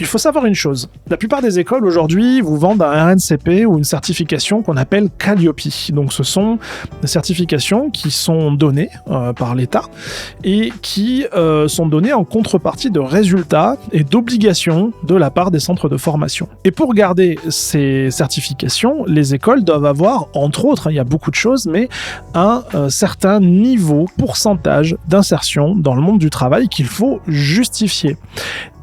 Il faut savoir une chose, la plupart des écoles aujourd'hui vous vendent un RNCP ou une certification qu'on appelle Calliope. Donc ce sont des certifications qui sont données par l'État et qui sont données en contrepartie de résultats et d'obligations de la part des centres de formation. Et pour garder ces certifications, les écoles doivent avoir, entre autres, il y a beaucoup de choses, mais un certain niveau, pourcentage d'insertion dans le monde du travail qu'il faut justifier.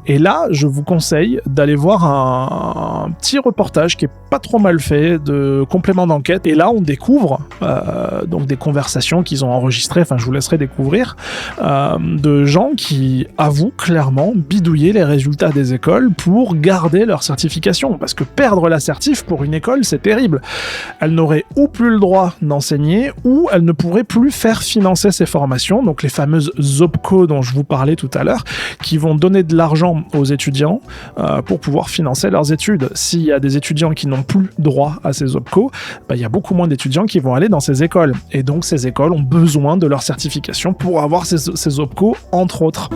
Et là, je vous conseille d'aller voir un petit reportage qui est pas trop mal fait, de complément d'enquête. Et là, on découvre donc des conversations qu'ils ont enregistrées, enfin je vous laisserai découvrir, de gens qui avouent clairement bidouiller les résultats des écoles pour garder leur certification. Parce que perdre la certif pour une école, c'est terrible. Elle n'aurait ou plus le droit d'enseigner, ou elle ne pourrait plus faire financer ses formations, donc les fameuses OPCO dont je vous parlais tout à l'heure, qui vont donner de l'argent aux étudiants pour pouvoir financer leurs études. S'il y a des étudiants qui n'ont plus droit à ces OPCO, il y a beaucoup moins d'étudiants qui vont aller dans ces écoles. Et donc ces écoles ont besoin de leur certification pour avoir ces OPCO, entre autres.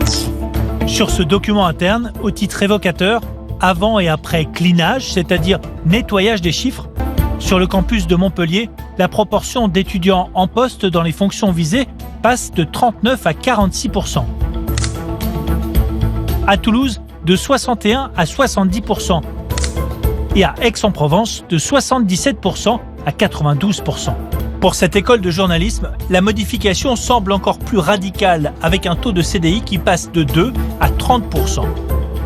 Sur ce document interne, au titre évocateur, avant et après cleanage, c'est-à-dire nettoyage des chiffres, sur le campus de Montpellier, la proportion d'étudiants en poste dans les fonctions visées passe de 39 à 46%. À Toulouse, de 61 à 70%. Et à Aix-en-Provence, de 77% à 92%. Pour cette école de journalisme, la modification semble encore plus radicale avec un taux de CDI qui passe de 2 à 30%.